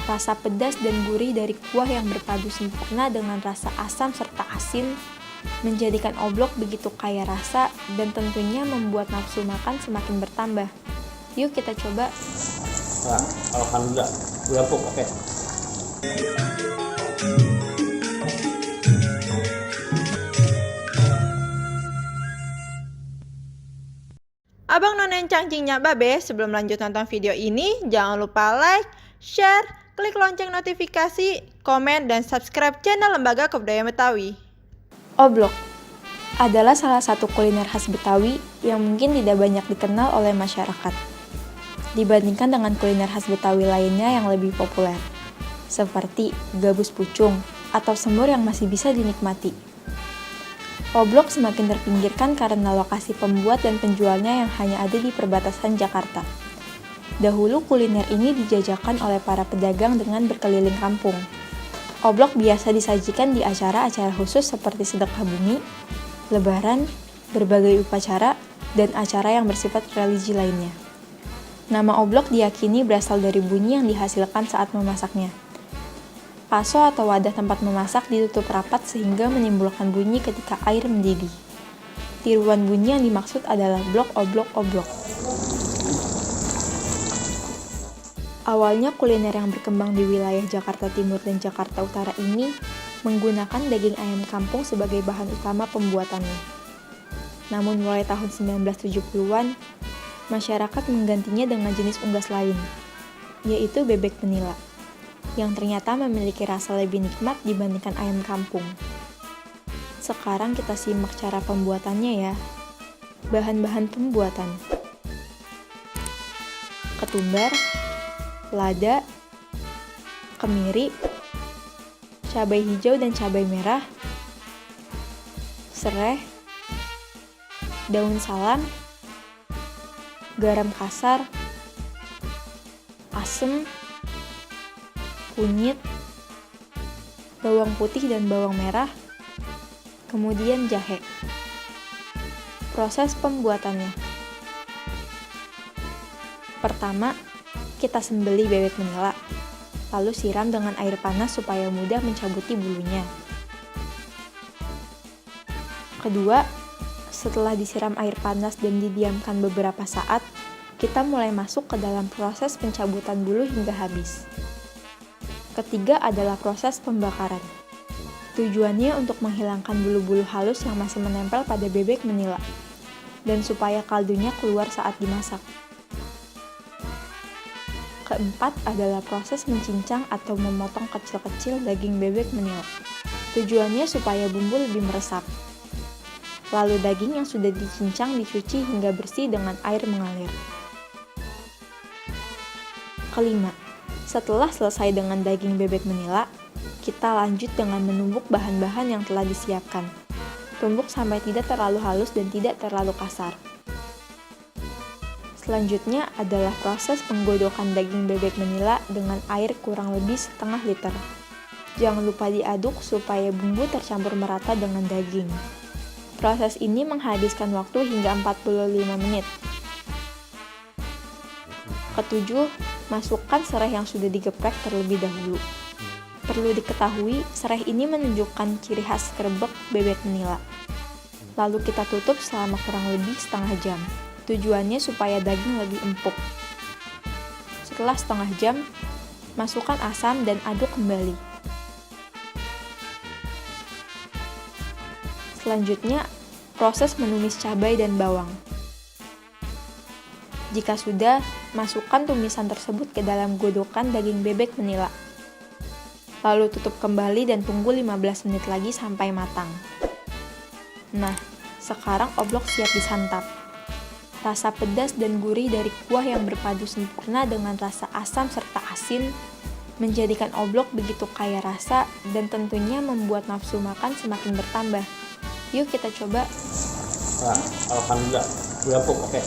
Rasa pedas dan gurih dari kuah yang berpadu sempurna dengan rasa asam serta asin menjadikan oblok begitu kaya rasa dan tentunya membuat nafsu makan semakin bertambah. Yuk kita coba. Nah, alhamdulillah, udah empuk, oke. Abang Nonen Cangcingnya Babe, sebelum lanjut nonton video ini, jangan lupa like, share, klik lonceng notifikasi, komen, dan subscribe channel Lembaga Kebudayaan Betawi. Oblok adalah salah satu kuliner khas Betawi yang mungkin tidak banyak dikenal oleh masyarakat dibandingkan dengan kuliner khas Betawi lainnya yang lebih populer, seperti gabus pucung atau semur yang masih bisa dinikmati. Oblok semakin terpinggirkan karena lokasi pembuat dan penjualnya yang hanya ada di perbatasan Jakarta. Dahulu kuliner ini dijajakan oleh para pedagang dengan berkeliling kampung. Oblok biasa disajikan di acara-acara khusus seperti sedekah bumi, lebaran, berbagai upacara, dan acara yang bersifat religi lainnya. Nama oblok diyakini berasal dari bunyi yang dihasilkan saat memasaknya. Paso atau wadah tempat memasak ditutup rapat sehingga menimbulkan bunyi ketika air mendidih. Tiruan bunyi yang dimaksud adalah blok oblok oblok. Awalnya kuliner yang berkembang di wilayah Jakarta Timur dan Jakarta Utara ini menggunakan daging ayam kampung sebagai bahan utama pembuatannya. Namun mulai tahun 1970-an, masyarakat menggantinya dengan jenis unggas lain, yaitu bebek menila, yang ternyata memiliki rasa lebih nikmat dibandingkan ayam kampung. Sekarang kita simak cara pembuatannya ya. Bahan-bahan pembuatan: ketumbar, lada, kemiri, cabai hijau dan cabai merah, serai, daun salam, garam kasar, asem, kunyit, bawang putih dan bawang merah, kemudian jahe. Proses pembuatannya: pertama, kita sembelih bebek menila, lalu siram dengan air panas supaya mudah mencabuti bulunya. Kedua, setelah disiram air panas dan didiamkan beberapa saat, kita mulai masuk ke dalam proses pencabutan bulu hingga habis. Ketiga adalah proses pembakaran. Tujuannya untuk menghilangkan bulu-bulu halus yang masih menempel pada bebek menila, dan supaya kaldunya keluar saat dimasak. Keempat adalah proses mencincang atau memotong kecil-kecil daging bebek menila. Tujuannya supaya bumbu lebih meresap. Lalu daging yang sudah dicincang dicuci hingga bersih dengan air mengalir. Kelima, setelah selesai dengan daging bebek menila, kita lanjut dengan menumbuk bahan-bahan yang telah disiapkan. Tumbuk sampai tidak terlalu halus dan tidak terlalu kasar. Selanjutnya adalah proses penggodokan daging bebek menila dengan air kurang lebih setengah liter. Jangan lupa diaduk supaya bumbu tercampur merata dengan daging. Proses ini menghabiskan waktu hingga 45 menit. Ketujuh, masukkan serai yang sudah digeprek terlebih dahulu. Perlu diketahui, serai ini menunjukkan ciri khas kerebek bebek menila. Lalu kita tutup selama kurang lebih setengah jam. Tujuannya supaya daging lebih empuk. Setelah setengah jam, masukkan asam dan aduk kembali. Selanjutnya, proses menumis cabai dan bawang. Jika sudah, masukkan tumisan tersebut ke dalam godokan daging bebek menila. Lalu tutup kembali dan tunggu 15 menit lagi sampai matang. Nah, sekarang oblok siap disantap. Rasa pedas dan gurih dari kuah yang berpadu sempurna dengan rasa asam serta asin menjadikan oblok begitu kaya rasa dan tentunya membuat nafsu makan semakin bertambah. Yuk kita coba. Nah, alhamdulillah, udah empuk, oke.